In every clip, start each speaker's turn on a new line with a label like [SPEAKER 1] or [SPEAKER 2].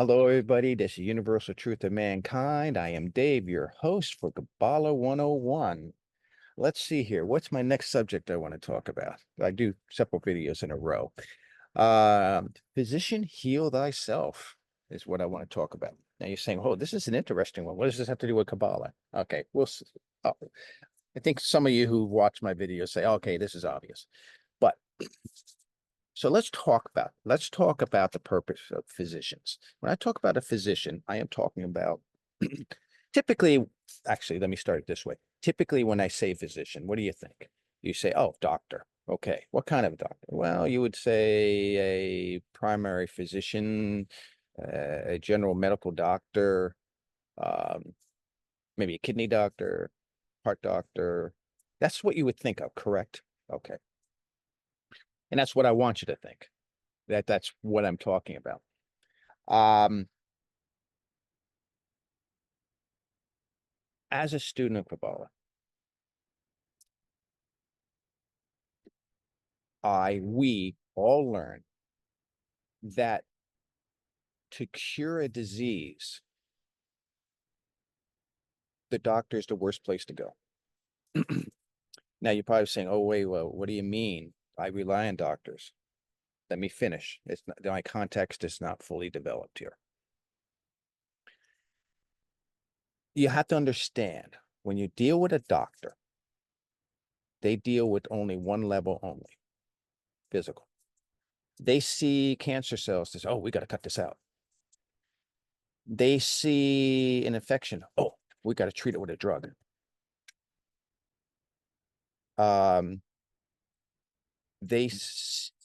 [SPEAKER 1] Hello, everybody. This is Universal Truth of Mankind. I am Dave, your host for Kabbalah 101. Let's see here. What's my next subject I want to talk about? I do several videos in a row. Physician, heal thyself is what I want to talk about. Now you're saying, oh, this is an interesting one. What does this have to do with Kabbalah? Okay, oh, I think some of you who watch my videos say, okay, this is obvious. But so let's talk about the purpose of physicians. When I talk about a physician, I am talking about typically, actually, let me start it this way. Typically, when I say physician, what do you think? You say, oh, doctor. Okay. What kind of doctor? Well, you would say a primary physician, a general medical doctor, um, maybe a kidney doctor, heart doctor. That's what you would think of, correct? Okay. And that's what I want you to think. That's what I'm talking about. Um, as a student of Kabbalah, we all learn that to cure a disease, the doctor is the worst place to go. Now you're probably saying, "Oh, wait, well, what do you mean? I rely on doctors." Let me finish. It's not, my context is not fully developed here. You have to understand when you deal with a doctor, they deal with only one level only, physical. They see cancer cells. They say, "Oh, we got to cut this out." They see an infection. Oh, we got to treat it with a drug. Um,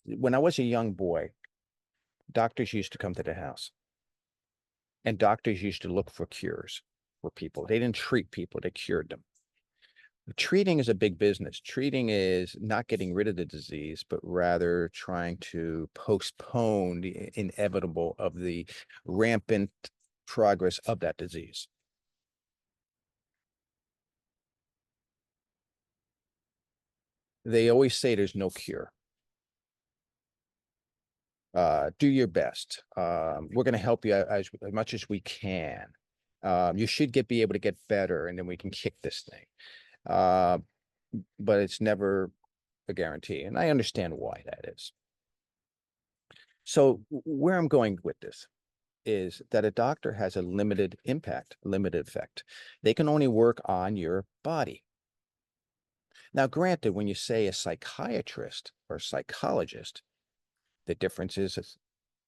[SPEAKER 1] when I was a young boy, doctors used to come to the house, and doctors used to look for cures for people. They didn't treat people; they cured them. Treating is a big business. Treating is not getting rid of the disease, but rather trying to postpone the inevitable of the rampant progress of that disease. They always say there's no cure. Do your best. We're going to help you as much as we can. You should be able to get better, and then we can kick this thing. Uh, but it's never a guarantee, and I understand why that is. So where I'm going with this is that a doctor has a limited impact, limited effect. They can only work on your body. Now, granted, when you say a psychiatrist or psychologist, the difference is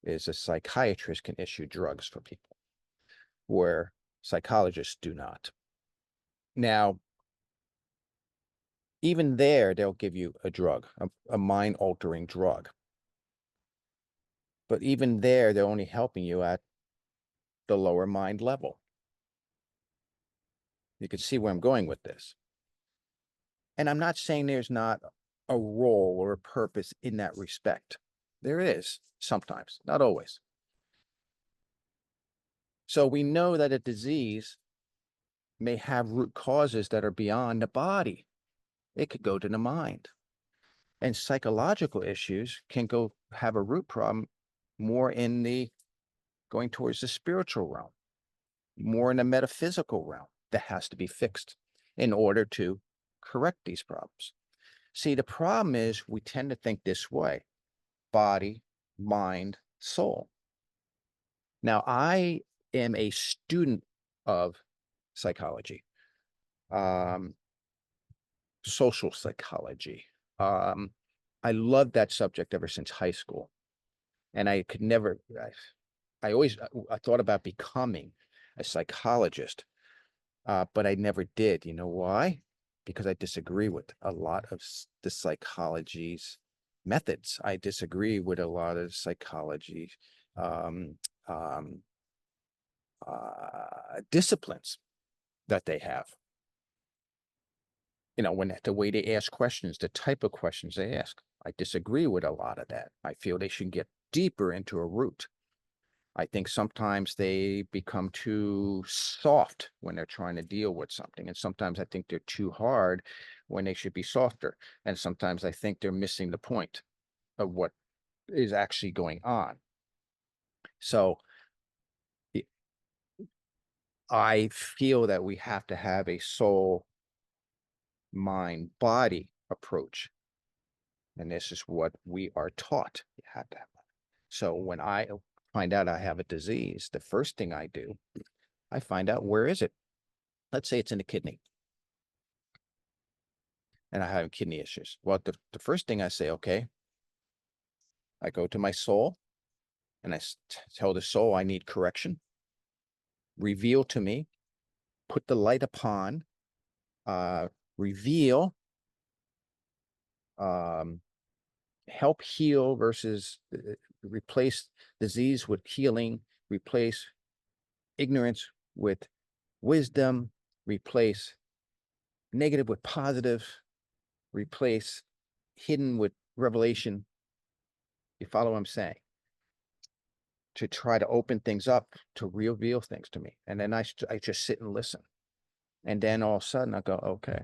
[SPEAKER 1] a psychiatrist can issue drugs for people, where psychologists do not. Now, even there, they'll give you a drug, a mind-altering drug. But even there, they're only helping you at the lower mind level. You can see where I'm going with this. And I'm not saying there's not a role or a purpose in that respect. There is sometimes, not always. So we know that a disease may have root causes that are beyond the body. It could go to the mind. And psychological issues can go have a root problem more in the going towards the spiritual realm, more in the metaphysical realm that has to be fixed in order to correct these problems. See, the problem is we tend to think this way: body, mind, soul. Now, I am a student of psychology, um, social psychology. Um, I loved that subject ever since high school. And I could never, I always, I thought about becoming a psychologist, but I never did. You know why? Because I disagree with a lot of the psychology's methods. I disagree with a lot of psychology um, um, disciplines that they have. You know, when the way they ask questions, the type of questions they ask, I disagree with a lot of that. I feel they should get deeper into a root. I think sometimes they become too soft when they're trying to deal with something. And sometimes I think they're too hard when they should be softer. And sometimes I think they're missing the point of what is actually going on. So I feel that we have to have a soul, mind, body approach. And this is what we are taught. You have to have. So when I find out I have a disease, the first thing I do, I find out where is it. Let's say it's in the kidney and I have kidney issues. Well, the first thing I say, okay, I go to my soul and I tell the soul I need correction. Reveal to me, put the light upon, reveal, help heal versus replace disease with healing, replace ignorance with wisdom, replace negative with positive, replace hidden with revelation. You follow what I'm saying? To try to open things up, to reveal things to me. And then I just sit and listen. And then all of a sudden I go, okay.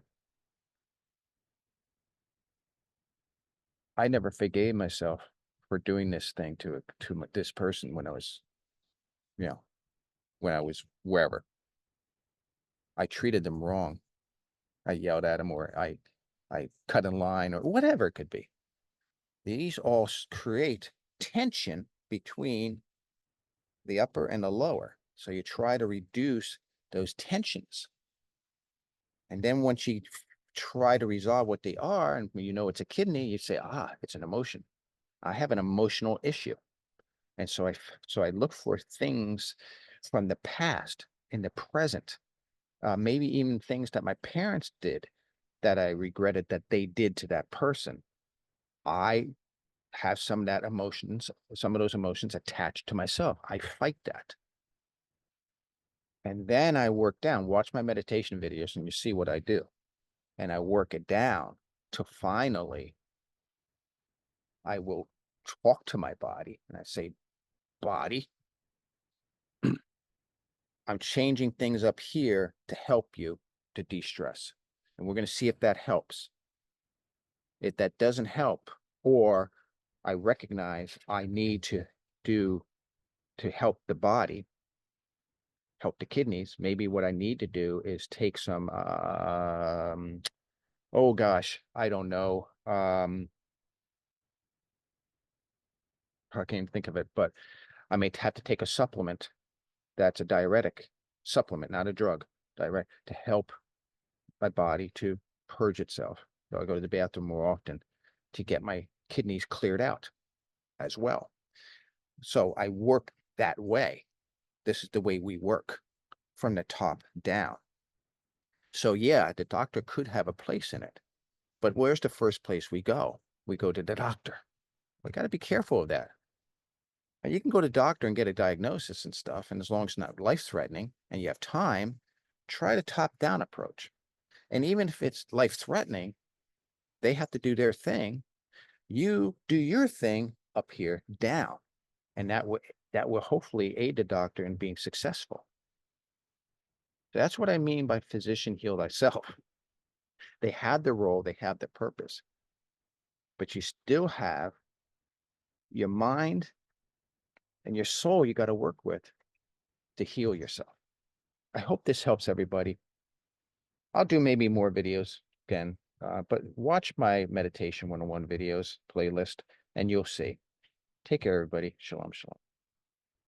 [SPEAKER 1] I never forgave myself for doing this thing to this person when I was, you know, when I was wherever. I treated them wrong. I yelled at them, or I cut in line, or whatever it could be. These all create tension between the upper and the lower. So you try to reduce those tensions. And then once you try to resolve what they are, and you know it's a kidney, you say, it's an emotion. I have an emotional issue. And so I look for things from the past in the present, maybe even things that my parents did that I regretted that they did to that person. I have some of those emotions attached to myself. I fight that. And then I work down, watch my meditation videos, and you see what I do. And I work it down to finally, I will talk to my body and I say, body, I'm changing things up here to help you to de-stress. And we're going to see if that helps. If that doesn't help, or I recognize I need to do to help the body, help the kidneys, maybe what I need to do is take some, oh gosh, I don't know. I can't even think of it, but I may have to take a supplement that's a diuretic supplement, not a drug, diuretic, to help my body to purge itself. So I go to the bathroom more often to get my kidneys cleared out as well. So I work that way. This is the way we work, from the top down. So yeah, the doctor could have a place in it, but where's the first place we go? We go to the doctor. We got to be careful of that. And you can go to the doctor and get a diagnosis and stuff, and as long as it's not life-threatening and you have time, try the top-down approach. And even if it's life-threatening, they have to do their thing. You do your thing up here, down, and that will hopefully aid the doctor in being successful. That's what I mean by physician heal thyself. They have the role, they have the purpose, but you still have your mind and your soul you got to work with to heal yourself. I hope this helps everybody. I'll do maybe more videos again, but watch my meditation 101 videos playlist and you'll see. Take care, everybody. Shalom, shalom.